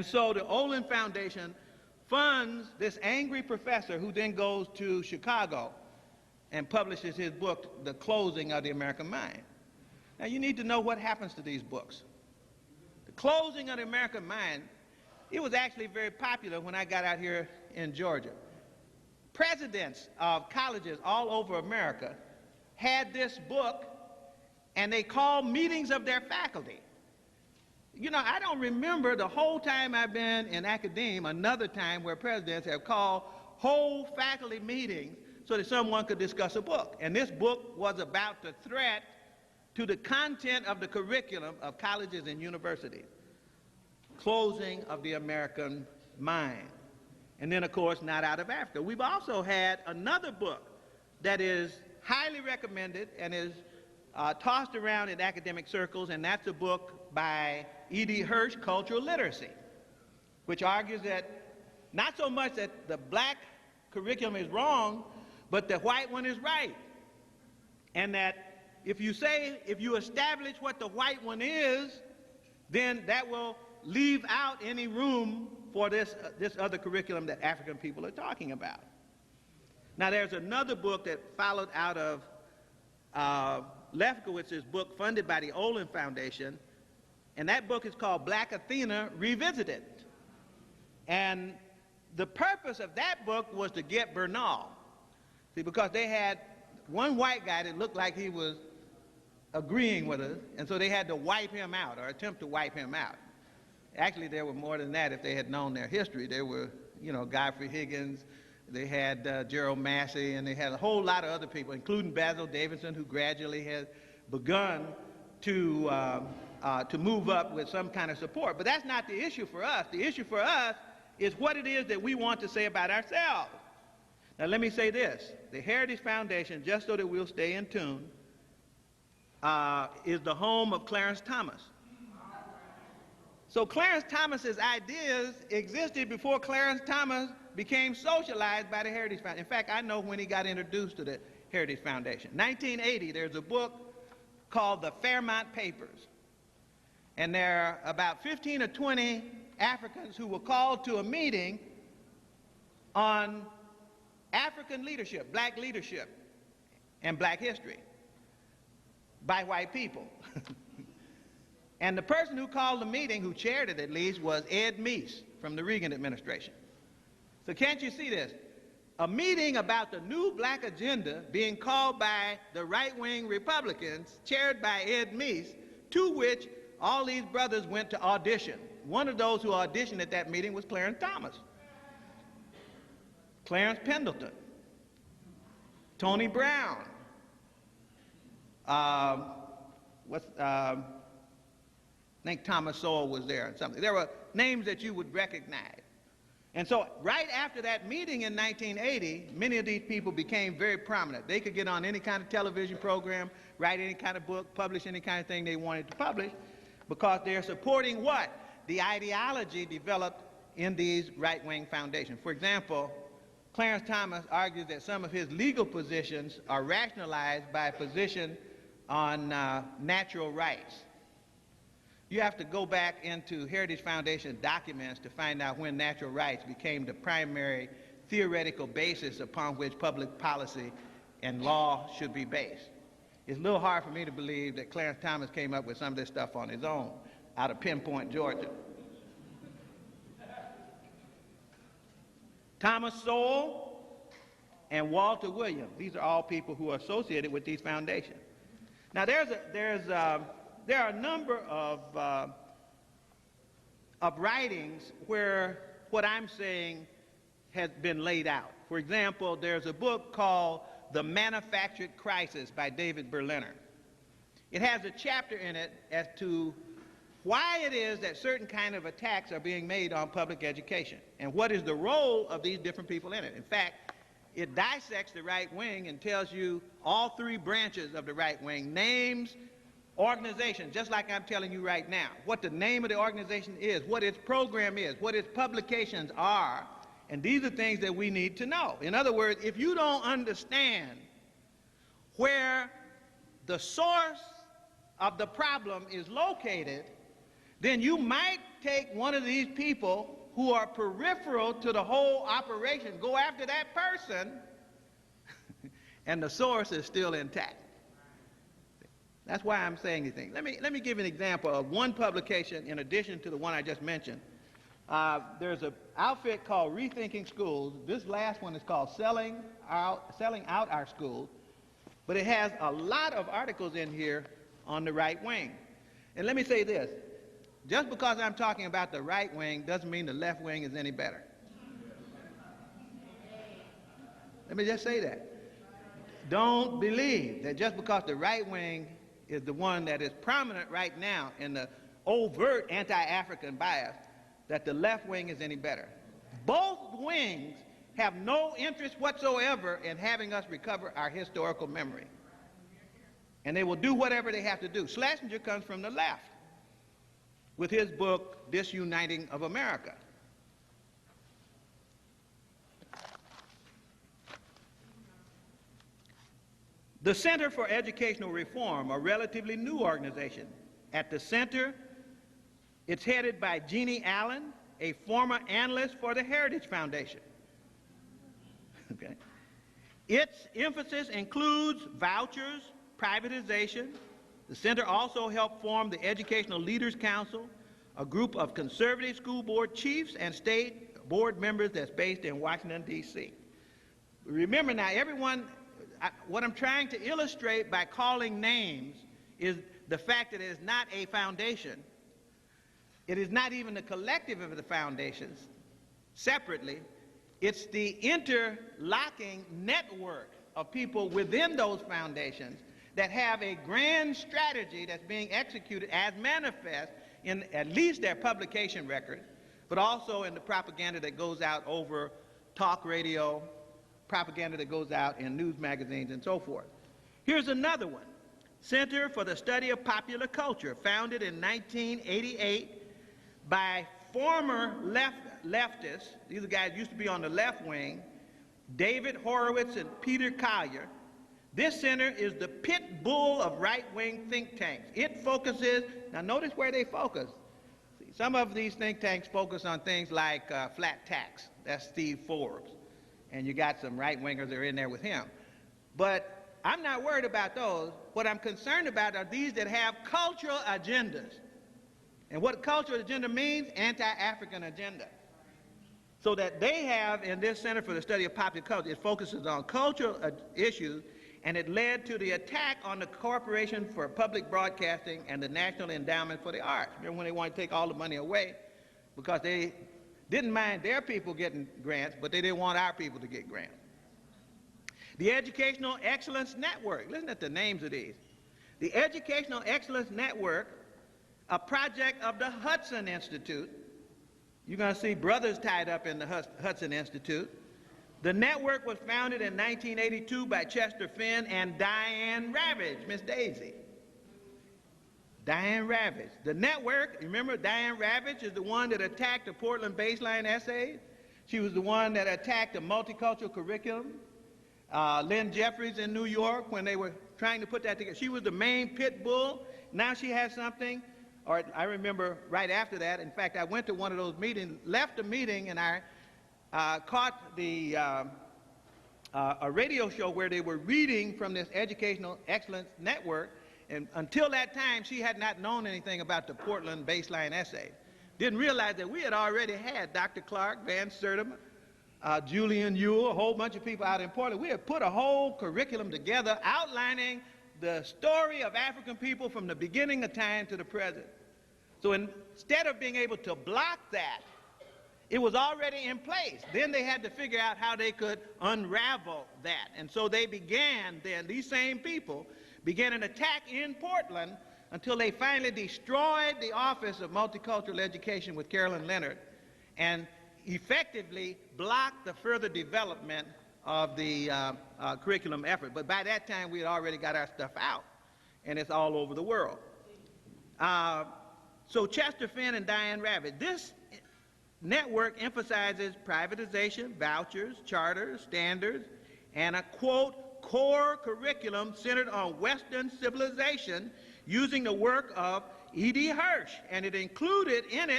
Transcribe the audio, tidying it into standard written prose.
So the Olin Foundation funds this angry professor who then goes to Chicago and publishes his book, The Closing of the American Mind. Now you need to know what happens to these books. The Closing of the American Mind, it was actually very popular when I got out here in Georgia. Presidents of colleges all over America had this book, and they called meetings of their faculty. You know, I don't remember the whole time I've been in academia another time where presidents have called whole faculty meetings so that someone could discuss a book. And this book was about the threat to the content of the curriculum of colleges and universities. Closing of the American Mind. And then, of course, Not Out of Africa. We've also had another book that is highly recommended and is tossed around in academic circles, and that's a book by E.D. Hirsch, Cultural Literacy, which argues that not so much that the black curriculum is wrong, but the white one is right. And that if you establish what the white one is, then that will leave out any room for this other curriculum that African people are talking about. Now there's another book that followed out of Lefkowitz's book funded by the Olin Foundation, and that book is called Black Athena Revisited. And the purpose of that book was to get Bernal. See, because they had one white guy that looked like he was agreeing with us, and so they had to wipe him out, or attempt to wipe him out. Actually, there were more than that if they had known their history. There were, you know, Godfrey Higgins, they had Gerald Massey, and they had a whole lot of other people, including Basil Davidson, who gradually has begun to move up with some kind of support. But that's not the issue for us. The issue for us is what it is that we want to say about ourselves. Now let me say this. The Heritage Foundation, just so that we'll stay in tune, is the home of Clarence Thomas. So Clarence Thomas's ideas existed before Clarence Thomas became socialized by the Heritage Foundation. In fact, I know when he got introduced to the Heritage Foundation. 1980, there's a book called the Fairmont Papers. And there are about 15 or 20 Africans who were called to a meeting on African leadership, black leadership, and black history by white people. And the person who called the meeting, who chaired it at least, was Ed Meese from the Reagan administration. So can't you see this? A meeting about the new black agenda being called by the right-wing Republicans, chaired by Ed Meese, to which all these brothers went to audition. One of those who auditioned at that meeting was Clarence Thomas, Clarence Pendleton, Tony Brown, I think Thomas Sowell was there and something. There were names that you would recognize. And so right after that meeting in 1980, many of these people became very prominent. They could get on any kind of television program, write any kind of book, publish any kind of thing they wanted to publish, because they're supporting what? The ideology developed in these right-wing foundations. For example, Clarence Thomas argues that some of his legal positions are rationalized by a position on natural rights. You have to go back into Heritage Foundation documents to find out when natural rights became the primary theoretical basis upon which public policy and law should be based. It's a little hard for me to believe that Clarence Thomas came up with some of this stuff on his own out of Pinpoint, Georgia. Thomas Sowell and Walter Williams, these are all people who are associated with these foundations. Now there are a number of writings where what I'm saying has been laid out. For example, there's a book called The Manufactured Crisis by David Berliner. It has a chapter in it as to why it is that certain kind of attacks are being made on public education and what is the role of these different people in it. In fact, it dissects the right wing and tells you all three branches of the right wing, names, organization, just like I'm telling you right now, what the name of the organization is, what its program is, what its publications are, and these are things that we need to know. In other words, if you don't understand where the source of the problem is located, then you might take one of these people who are peripheral to the whole operation, go after that person, and the source is still intact. That's why I'm saying these things. Let me give you an example of one publication in addition to the one I just mentioned. There's an outfit called Rethinking Schools. This last one is called Selling Out Our Schools. But it has a lot of articles in here on the right wing. And let me say this. Just because I'm talking about the right wing doesn't mean the left wing is any better. Let me just say that. Don't believe that just because the right wing is the one that is prominent right now in the overt anti-African bias, that the left wing is any better. Both wings have no interest whatsoever in having us recover our historical memory. And they will do whatever they have to do. Schlesinger comes from the left with his book, Disuniting of America. The Center for Educational Reform, a relatively new organization. At the center, it's headed by Jeannie Allen, a former analyst for the Heritage Foundation. Okay. Its emphasis includes vouchers, privatization. The center also helped form the Educational Leaders Council, a group of conservative school board chiefs and state board members that's based in Washington, D.C. Remember now, everyone, what I'm trying to illustrate by calling names is the fact that it is not a foundation. It is not even the collective of the foundations separately. It's the interlocking network of people within those foundations that have a grand strategy that's being executed as manifest in at least their publication records, but also in the propaganda that goes out over talk radio, propaganda that goes out in news magazines and so forth. Here's another one. Center for the Study of Popular Culture, founded in 1988 by former leftists. These guys used to be on the left wing, David Horowitz and Peter Collier. This center is the pit bull of right-wing think tanks. It focuses, now notice where they focus. See, some of these think tanks focus on things like flat tax. That's Steve Forbes. And you got some right-wingers that are in there with him. But I'm not worried about those. What I'm concerned about are these that have cultural agendas. And what cultural agenda means? Anti-African agenda. So that they have in this Center for the Study of Popular Culture, it focuses on cultural issues, and it led to the attack on the Corporation for Public Broadcasting and the National Endowment for the Arts. Remember when they wanted to take all the money away because they didn't mind their people getting grants, but they didn't want our people to get grants. The Educational Excellence Network, listen to the names of these. The Educational Excellence Network, a project of the Hudson Institute. You're going to see brothers tied up in the Hudson Institute. The network was founded in 1982 by Chester Finn and Diane Ravage, Miss Daisy. Diane Ravage. The network, remember Diane Ravage is the one that attacked the Portland baseline essays. She was the one that attacked the multicultural curriculum. Lynn Jeffries in New York, when they were trying to put that together, she was the main pit bull. Now she has something, or I remember right after that, in fact, I went to one of those meetings, left the meeting, and I caught a radio show where they were reading from this Educational Excellence Network, and until that time, she had not known anything about the Portland baseline essay. Didn't realize that we had already had Dr. Clark, Van Sertima, Julian Ewell, a whole bunch of people out in Portland. We had put a whole curriculum together outlining the story of African people from the beginning of time to the present. So instead of being able to block that, it was already in place. Then they had to figure out how they could unravel that. And so they began then, these same people began an attack in Portland until they finally destroyed the Office of Multicultural Education with Carolyn Leonard and effectively blocked the further development of the curriculum effort. But by that time, we had already got our stuff out, and it's all over the world. So Chester Finn and Diane Ravage, this network emphasizes privatization, vouchers, charters, standards, and a, quote, core curriculum centered on Western civilization using the work of E.D. Hirsch, and it included in it